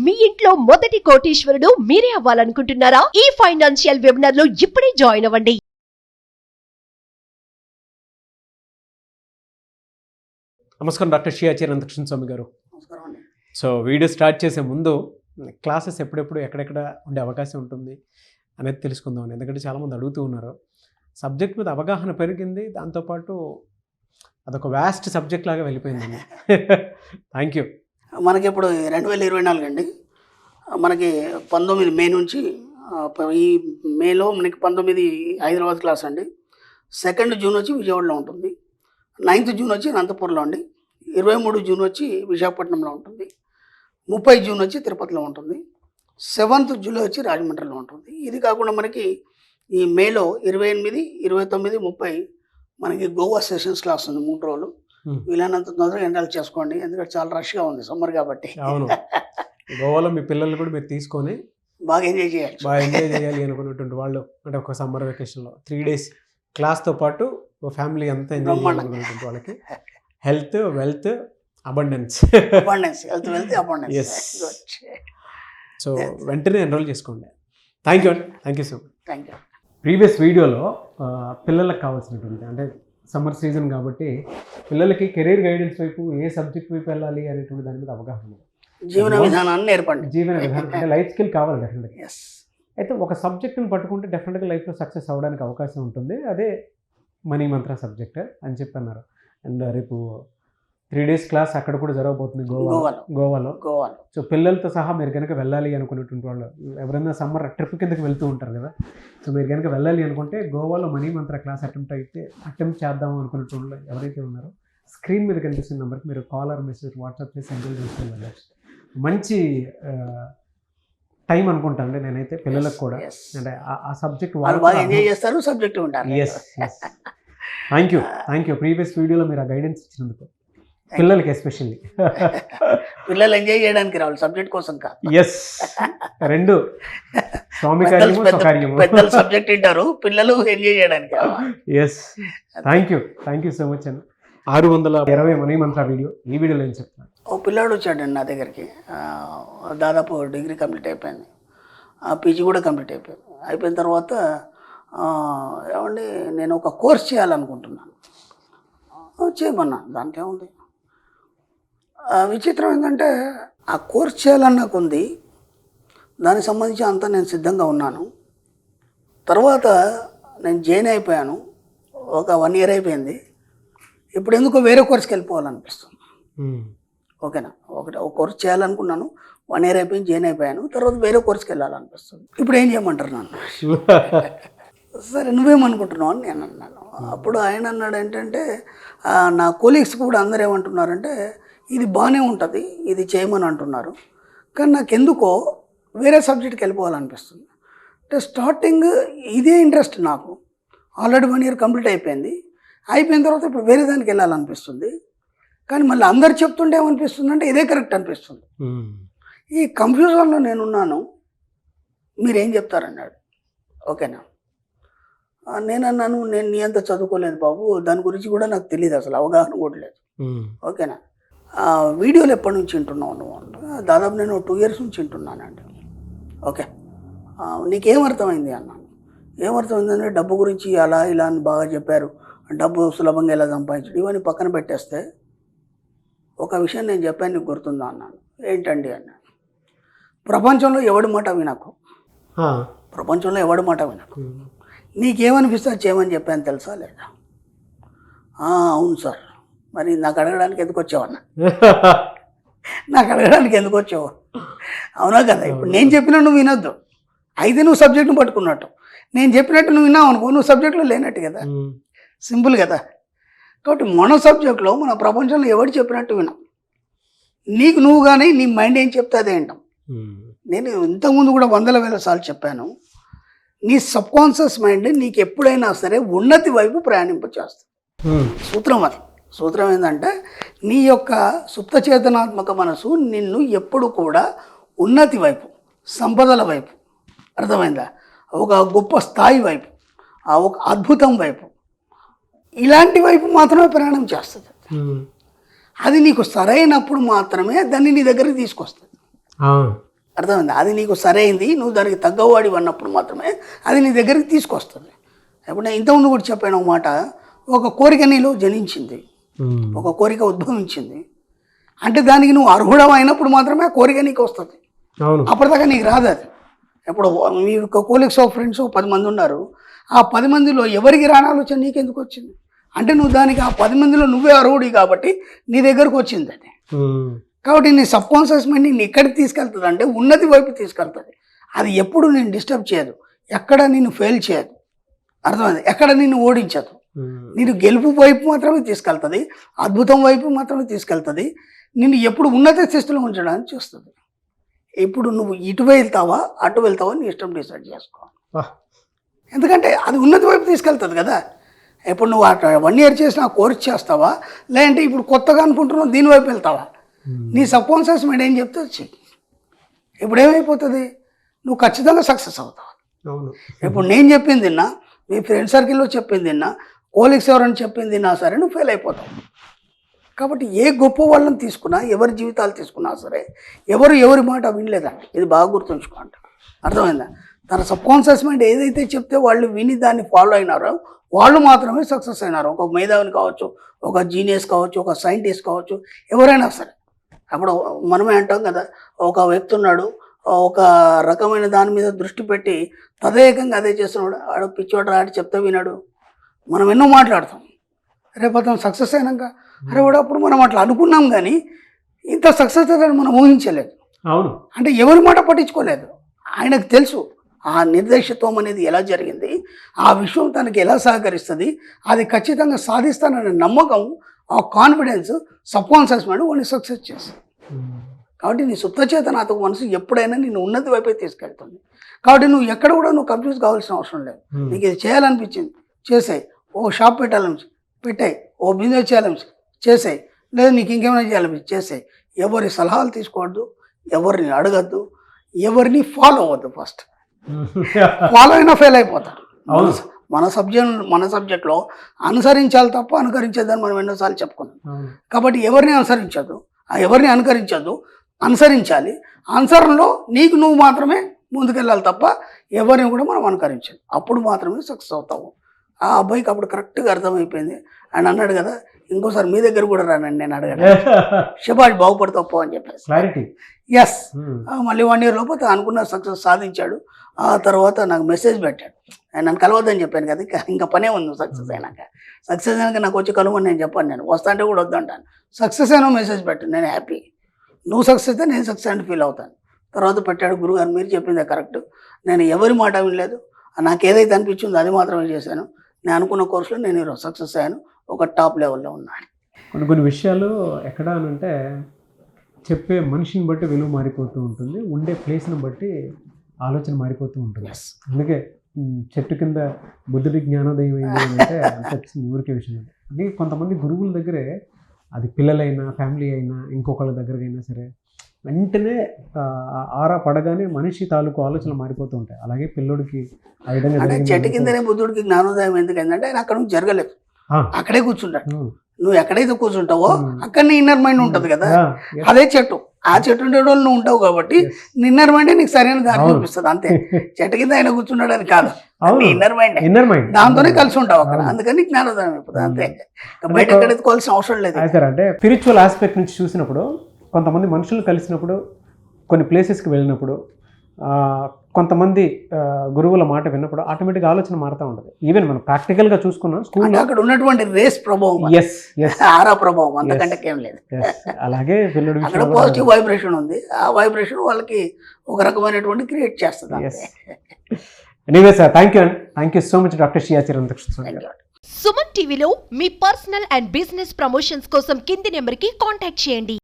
మీ ఇంట్లో మొదటి కోటీశ్వరుడు మీరే అవ్వాలనుకుంటున్నారా? ఈ ఫైనాన్షియల్ వెబినార్ లో ఇప్పుడే జాయిన్ అవ్వండి. నమస్కారం డాక్టర్ శ్రీ ఆచార్య అనంతకృష్ణ స్వామి గారు. సో వీడియో స్టార్ట్ చేసే ముందు క్లాసెస్ ఎప్పుడెప్పుడు ఎక్కడెక్కడ ఉండే అవకాశం ఉంటుంది అనేది తెలుసుకుందాం. ఎందుకంటే చాలామంది అడుగుతూ ఉన్నారు. సబ్జెక్ట్ మీద అవగాహన పెరిగింది, దాంతోపాటు అదొక వ్యాస్ట్ సబ్జెక్ట్ లాగా వెళ్ళిపోయిందండి. Thank you. మనకి ఇప్పుడు 2024 అండి. మనకి 19 మే నుంచి ఈ మేలో మనకి 19 హైదరాబాద్ క్లాస్ అండి. 2 జూన్ వచ్చి విజయవాడలో ఉంటుంది. 9th జూన్ వచ్చి అనంతపురంలో అండి. 23 జూన్ వచ్చి విశాఖపట్నంలో ఉంటుంది. 30 జూన్ వచ్చి తిరుపతిలో ఉంటుంది. 7th జూలై వచ్చి రాజమండ్రిలో ఉంటుంది. ఇది కాకుండా మనకి ఈ మేలో 28, 29, 30 మనకి గోవా సెషన్స్ క్లాస్ ఉంది. 3 రోజులు. వీలైనంత తొందరగా ఎన్రోల్ చేసుకోండి, ఎందుకంటే చాలా రష్గా ఉంది సమ్మర్ కాబట్టి. అవును, గోవాలో మీ పిల్లలు కూడా మీరు తీసుకొని బాగా ఎంజాయ్ చేయాలి అనుకున్నటువంటి వాళ్ళు, అంటే ఒక సమ్మర్ వెకేషన్లో 3 days క్లాస్తో పాటు ఫ్యామిలీ అంతా ఎంజాయ్ చేయాలనుకున్నటువంటి వాళ్ళకి హెల్త్, వెల్త్, అబండెన్స్. సో వెంటనే ఎన్రోల్ చేసుకోండి. థ్యాంక్ యూ అండి. Thank you so much. Thank you. Previous వీడియోలో పిల్లలకు కావాల్సినటువంటి, అంటే సమ్మర్ సీజన్ కాబట్టి పిల్లలకి కెరీర్ గైడెన్స్ వైపు ఏ సబ్జెక్ట్ వైపు వెళ్ళాలి అనేటువంటి దాని మీద అవగాహన, జీవన విధానాన్ని నేర్పండి. జీవన విధానం అంటే లైఫ్ స్కిల్ కావాలి డెఫినెట్గా. అయితే ఒక సబ్జెక్ట్ని పట్టుకుంటే డెఫినెట్గా లైఫ్లో సక్సెస్ అవ్వడానికి అవకాశం ఉంటుంది. అదే మనీ మంత్ర సబ్జెక్ట్ అని చెప్పి అన్నారు. అండ్ రేపు 3 days క్లాస్ అక్కడ కూడా జరగబోతుంది గోవాలో. సో పిల్లలతో సహా మీరు కనుక వెళ్ళాలి అనుకునేటువంటి వాళ్ళు, ఎవరైనా సమ్మర్ ట్రిప్ కిందకి వెళ్తూ ఉంటారు కదా, సో మీరు కనుక వెళ్ళాలి అనుకుంటే గోవాలో మనీ మంత్ర క్లాస్ అటెంప్ట్ చేద్దాము అనుకునేటువంటి వాళ్ళు ఎవరైతే ఉన్నారో స్క్రీన్ మీద కనిపిస్తున్న నెంబర్కి మీరు కాల్ ఆర్ మెసేజ్ వాట్సాప్ చేసి ఎంజాయ్ చేసుకుని వెళ్ళచ్చు. మంచి టైం అనుకుంటానండి నేనైతే పిల్లలకు కూడా. అంటే ఆ సబ్జెక్ట్ వాళ్ళు ఎంజాయ్ చేస్తారు, సబ్జెక్ట్ ఉంటారు. Thank you. ప్రీవియస్ వీడియోలో మీరు ఆ గైడెన్స్ ఇచ్చినందుకు పిల్లలకి ఎస్పెషల్లీ. పిల్లలు ఎంజాయ్ చేయడానికి రావాలి, సబ్జెక్ట్ కోసం కాదు. ఎస్, రెండు స్వామి కార్యము స్వకార్యము. పెద్దలు సబ్జెక్ట్ వింటారు, పిల్లలు ఎంజాయ్ చేయడానికి. Yes, thank you so much అండి. 620 మనీ మంత్ర వీడియో, ఈ వీడియోలో ఏం చెప్తున్నాను. ఓ పిల్లాడు వచ్చాడండి నా దగ్గరికి. దాదాపు డిగ్రీ కంప్లీట్ అయిపోయింది, పీజీ కూడా కంప్లీట్ అయిపోయింది. అయిపోయిన తర్వాత ఏమండి నేను ఒక కోర్స్ చేయాలనుకుంటున్నాను. చేయమన్నా, దాంట్లో ఏముంది. విచిత్రం ఏంటంటే ఆ కోర్స్ చేయాలని నాకు ఉంది, దానికి సంబంధించి అంతా నేను సిద్ధంగా ఉన్నాను. తర్వాత నేను జాయిన్ అయిపోయాను, ఒక 1 year అయిపోయింది. ఇప్పుడు ఎందుకో వేరే కోర్స్కి వెళ్ళిపోవాలనిపిస్తుంది. ఓకేనా, ఒక కోర్స్ చేయాలనుకున్నాను, 1 year అయిపోయింది, జాయిన్ అయిపోయాను. తర్వాత వేరే కోర్స్కి వెళ్ళాలనిపిస్తుంది. ఇప్పుడు ఏం చేయమంటారు నన్ను? సరే నువ్వేమనుకుంటున్నావు అని నేను అన్నాను. అప్పుడు ఆయన అన్నాడు ఏంటంటే, నా కొలీగ్స్ కూడా అందరూ ఏమంటున్నారంటే ఇది బాగానే ఉంటుంది, ఇది చేయమని అంటున్నారు, కానీ నాకు ఎందుకో వేరే సబ్జెక్ట్కి వెళ్ళిపోవాలనిపిస్తుంది. అంటే స్టార్టింగ్ ఇదే ఇంట్రెస్ట్ నాకు. ఆల్రెడీ 1 year కంప్లీట్ అయిపోయింది. అయిపోయిన తర్వాత ఇప్పుడు వేరే దానికి వెళ్ళాలనిపిస్తుంది. కానీ మళ్ళీ అందరు చెప్తుంటే ఏమనిపిస్తుంది అంటే ఇదే కరెక్ట్ అనిపిస్తుంది. ఈ కన్ఫ్యూజన్లో నేనున్నాను, మీరేం చెప్తారన్నాడు. ఓకేనా, నేను అన్నాను, నేను నీ అంత చదువుకోలేదు బాబు, దాని గురించి కూడా నాకు తెలియదు, అసలు అవగాహన కూడా లేదు. ఓకేనా, వీడియోలు ఎప్పటి నుంచి వింటున్నావు నువ్వు అంటే, దాదాపు నేను 2 years నుంచి వింటున్నానండి. ఓకే, నీకేమర్థమైంది అన్నాను. ఏమర్థమైందంటే డబ్బు గురించి అలా ఇలా అని బాగా చెప్పారు, డబ్బు సులభంగా ఎలా సంపాదించడం ఇవన్నీ పక్కన పెట్టేస్తే ఒక విషయం నేను చెప్పాను, నీకు గుర్తుందా అన్నాను. ఏంటండి అన్నాను. ప్రపంచంలో ఎవడి మాట వినకు, ప్రపంచంలో ఎవడి మాట వినకు, నీకేమనిపిస్తే చేయమని చెప్పాను తెలుసా లేదా? అవును సార్, మరి నాకు అడగడానికి ఎందుకు వచ్చావన్నా? నాకు అడగడానికి ఎందుకు వచ్చావు? అవునా కదా. ఇప్పుడు నేను చెప్పినా నువ్వు వినొద్దు, అయితే నువ్వు సబ్జెక్ట్ను పట్టుకున్నట్టు. నేను చెప్పినట్టు నువ్వు విన్నావు అనుకో, నువ్వు సబ్జెక్టులో లేనట్టు కదా. సింపుల్ కదా. కాబట్టి మన సబ్జెక్ట్లో మన ప్రపంచంలో ఎవరు చెప్పినట్టు వినాం. నీకు నువ్వు కానీ నీ మైండ్ ఏం చెప్తే అదే వింటాం. నేను ఇంతకుముందు కూడా 100,000 సార్లు చెప్పాను, నీ సబ్కాన్షియస్ మైండ్ నీకు ఎప్పుడైనా సరే ఉన్నతి వైపు ప్రయాణింపచేస్తుంది. సూత్రం అది. సూత్రం ఏంటంటే నీ యొక్క సుప్త చేతనాత్మక మనసు నిన్ను ఎప్పుడు కూడా ఉన్నతి వైపు, సంపదల వైపు, అర్థమైందా, ఒక గొప్ప స్థాయి వైపు, ఒక అద్భుతం వైపు, ఇలాంటి వైపు మాత్రమే ప్రయాణం చేస్తుంది. అది నీకు సరైనప్పుడు మాత్రమే దాన్ని నీ దగ్గరికి తీసుకొస్తుంది. అర్థమైంది? అది నీకు సరైంది, నువ్వు దానికి తగ్గవాడి అన్నప్పుడు మాత్రమే అది నీ దగ్గరికి తీసుకొస్తుంది. ఇప్పుడు నేను ఇంతకుముందు కూడా చెప్పాను ఒక మాట, ఒక కోరిక నీలో జనించింది, ఒక కోరిక ఉద్భవించింది అంటే దానికి నువ్వు అర్హుడం అయినప్పుడు మాత్రమే ఆ కోరిక నీకు వస్తుంది. అప్పటిదాకా నీకు రాదు అది. ఇప్పుడు మీ కోలీగ్స్ ఆఫ్ ఫ్రెండ్స్ 10 మంది ఉన్నారు, ఆ 10 మందిలో ఎవరికి రాని ఆలోచన నీకెందుకు వచ్చింది అంటే నువ్వు దానికి ఆ 10 మందిలో నువ్వే అర్హుడి కాబట్టి నీ దగ్గరకు వచ్చింది అది. కాబట్టి నీ సబ్ కాన్షియస్ మైండ్ నిన్ను ఎక్కడికి తీసుకెళ్తుంది అంటే ఉన్నతి వైపు తీసుకెళ్తుంది. అది ఎప్పుడు నేను డిస్టర్బ్ చేయదు, ఎక్కడ నిన్ను ఫెయిల్ చేయదు, అర్థమైంది? ఎక్కడ నిన్ను ఓడించదు. నేను గెలుపు వైపు మాత్రమే తీసుకెళ్తుంది, అద్భుతం వైపు మాత్రమే తీసుకెళ్తుంది, నిన్ను ఎప్పుడు ఉన్నత స్థితిలో ఉంచడానికి చూస్తుంది. ఇప్పుడు నువ్వు ఇటు వెళ్తావా అటు వెళ్తావా నీ ఇష్టం డిసైడ్ చేసుకో. ఎందుకంటే అది ఉన్నతి వైపు తీసుకెళ్తుంది కదా. ఇప్పుడు నువ్వు 1 year చేసిన కోర్స్ చేస్తావా, లేదంటే ఇప్పుడు కొత్తగా అనుకుంటున్నావు దీనివైపు వెళ్తావా? నీ సబ్ కాన్షియస్ మైండ్ ఏం చెప్తే చెయ్యి. ఇప్పుడు ఏమైపోతుంది, నువ్వు ఖచ్చితంగా సక్సెస్ అవుతావు. ఇప్పుడు నేను చెప్పింది విన్నా, మీ ఫ్రెండ్ సర్కిల్లో చెప్పింది విన్నా, కోలీగ్స్ ఎవరైనా చెప్పింది విన్నా సరే నువ్వు ఫెయిల్ అయిపోతావు. కాబట్టి ఏ గొప్ప వాళ్ళని తీసుకున్నా, ఎవరి జీవితాలు తీసుకున్నా సరే ఎవరి మాట వినలేదండి. ఇది బాగా గుర్తుంచుకో అంట. అర్థమైందా? తన సబ్ కాన్షియస్ మైండ్ ఏదైతే చెప్తే వాళ్ళు విని దాన్ని ఫాలో అయినారో వాళ్ళు మాత్రమే సక్సెస్ అయినారు. ఒక మేధావిని కావచ్చు, ఒక జీనియస్ కావచ్చు, ఒక సైంటిస్ట్ కావచ్చు, ఎవరైనా సరే. అప్పుడు మనమే అంటాం కదా, ఒక వ్యక్తి ఉన్నాడు, ఒక రకమైన దాని మీద దృష్టి పెట్టి తదేకంగా అదే చేస్తున్నాడు, ఆడు పిచ్చోడు రాడి చెప్తే వినాడు. మనం ఎన్నో మాట్లాడతాం, రేపు అతను సక్సెస్ అయినాక అరే వాడు అప్పుడు మనం అట్లా అనుకున్నాం కానీ ఇంత సక్సెస్ అవుతాడని మనం ఊహించలేదు. అవును, అంటే ఎవరి మాట పట్టించుకోలేదు. ఆయనకు తెలుసు ఆ నిర్దేశత్వం అనేది ఎలా జరిగింది, ఆ విషయం తనకి ఎలా సహకరిస్తుంది, అది ఖచ్చితంగా సాధిస్తాననే నమ్మకం, ఆ కాన్ఫిడెన్స్ సబ్ కాన్షియస్ మైండ్ వాడిని సక్సెస్ చేస్తుంది. కాబట్టి నీ సుప్తచేతనాత్మక మనసు ఎప్పుడైనా నిన్ను ఉన్నతి వైపే తీసుకెళ్తుంది. కాబట్టి నువ్వు ఎక్కడ కూడా నువ్వు కన్ఫ్యూజ్ కావాల్సిన అవసరం లేదు. నీకు ఇది చేయాలనిపించింది చేసాయి, ఓ షాప్ పెట్టాలనిపించి పెట్టాయి, ఓ బిజినెస్ చేయాలనిపించి చేసాయి, లేదా నీకు ఇంకేమైనా చేయాలనిపించి చేసాయి. ఎవరి సలహాలు తీసుకోవద్దు, ఎవరిని అడగద్దు, ఎవరిని ఫాలో అవ్వద్దు. ఫస్ట్ ఫాలో అయినా ఫెయిల్ అయిపోతారు. మన సబ్జెక్ట్లో అనుసరించాలి తప్ప అనుకరించేదని మనం ఎన్నోసార్లు చెప్పుకున్నాం. కాబట్టి ఎవరిని అనుసరించద్దు, ఎవరిని అనుసరించాలి. అనుసరణలో నీకు నువ్వు మాత్రమే ముందుకెళ్ళాలి తప్ప ఎవరిని కూడా మనం అనుకరించాలి. అప్పుడు మాత్రమే సక్సెస్ అవుతావు. ఆ అబ్బాయికి అప్పుడు కరెక్ట్గా అర్థమైపోయింది. ఆయన అన్నాడు కదా, ఇంకోసారి మీ దగ్గర కూడా రానండి నేను అడగాను, శబాష్ బాగుపడతావు పో అని చెప్పేసి. ఎస్, మళ్ళీ 1 year లోపు అనుకున్న సక్సెస్ సాధించాడు. ఆ తర్వాత నాకు మెసేజ్ పెట్టాడు, నన్ను కలవద్దని చెప్పాను కదా, ఇంకా పనే ఉంది సక్సెస్ అయినాక. సక్సెస్ అయినాక నాకు వచ్చి కలవని నేను చెప్పాను, నేను వస్తా అంటే కూడా వద్దంటాను. సక్సెస్ అయినా మెసేజ్ పెట్టాను, నేను హ్యాపీ, నువ్వు సక్సెస్ అయితే నేను సక్సెస్ అని ఫీల్ అవుతాను. తర్వాత పెట్టాడు, గురుగారు మీరు చెప్పిందే కరెక్ట్, నేను ఎవరి మాట వినలేదు, నాకు ఏదైతే అనిపించిందో అది మాత్రమే చేశాను, నేను అనుకున్న కోర్సులో నేను ఈరోజు సక్సెస్ అయ్యాను, ఒక టాప్ లెవెల్లో ఉన్నాను. కొన్ని విషయాలు ఎక్కడ అనంటే చెప్పే మనిషిని బట్టి విలువ మారిపోతూ ఉంటుంది, ఉండే ప్లేస్ని బట్టి ఆలోచన మారిపోతూ ఉంటుంది. అందుకే చెట్టు కింద బుద్ధుడి జ్ఞానోదయం అయింది అంటే అంత ఊరికే విషయం. అది కొంతమంది గురువుల దగ్గరే, అది పిల్లలైనా ఫ్యామిలీ అయినా ఇంకొకళ్ళ దగ్గరకైనా సరే వెంటనే ఆరా పడగానే మనిషి తాలూకు ఆలోచనలు మారిపోతూ ఉంటాయి. అలాగే పిల్లోడికి ఆ విధంగా అంటే చెట్టు కిందనే బుద్ధుడికి జ్ఞానోదయం ఎందుకంటే ఆయన అక్కడ నుంచి జరగలేదు, అక్కడే కూర్చుంటాడు. నువ్వు ఎక్కడైతే కూర్చుంటావో అక్కడనే ఇన్నర్ మైండ్ ఉంటుంది కదా, అదే చెట్టు. ఆ చెట్టు ఉండే వాళ్ళు నువ్వు ఉంటావు కాబట్టి ఇన్నర్ మైండ్ నీకు సరైన దారి చూపిస్తుంది అంతే. చెట్టు కింద ఆయన కూర్చున్నాడు అని కాదు, ఇన్నర్ మైండ్ దాంతోనే కలిసి ఉంటావు అక్కడ, అందుకని జ్ఞానోదయం అయిపోతుంది అంతే. బయట ఎక్కడ ఎత్తుకోవాల్సిన అవసరం లేదు. అంటే స్పిరిచువల్ ఆస్పెక్ట్ నుంచి చూసినప్పుడు కొంతమంది మనుషులు కలిసినప్పుడు, కొన్ని ప్లేసెస్కి వెళ్ళినప్పుడు, కొంతమంది గురువుల మాట విన్నప్పుడు ఆటోమేటిక్గా ఆలోచన మారుతూ ఉంటుంది. ఈవెన్ మనం ప్రాక్టికల్గా చూసుకున్నాం స్కూల్లో అక్కడ ఉన్నటువంటి రేస్ ప్రభావం, ఆరా ప్రభావం, అంతకంటే ఏం లేదు. అలాగే అక్కడ పాజిటివ్ వైబ్రేషన్ ఉంది, ఆ వైబ్రేషన్ వాళ్ళకి ఒక రకమైనటువంటి క్రియేట్ చేస్తుంది. Anyway sir, thank you so much doctor Shiya Chiranthakrishna. Suman టీవీలో మీ పర్సనల్ అండ్ బిజినెస్ ప్రమోషన్స్ కోసం కింది నెంబర్కి కాంటాక్ట్ చేయండి.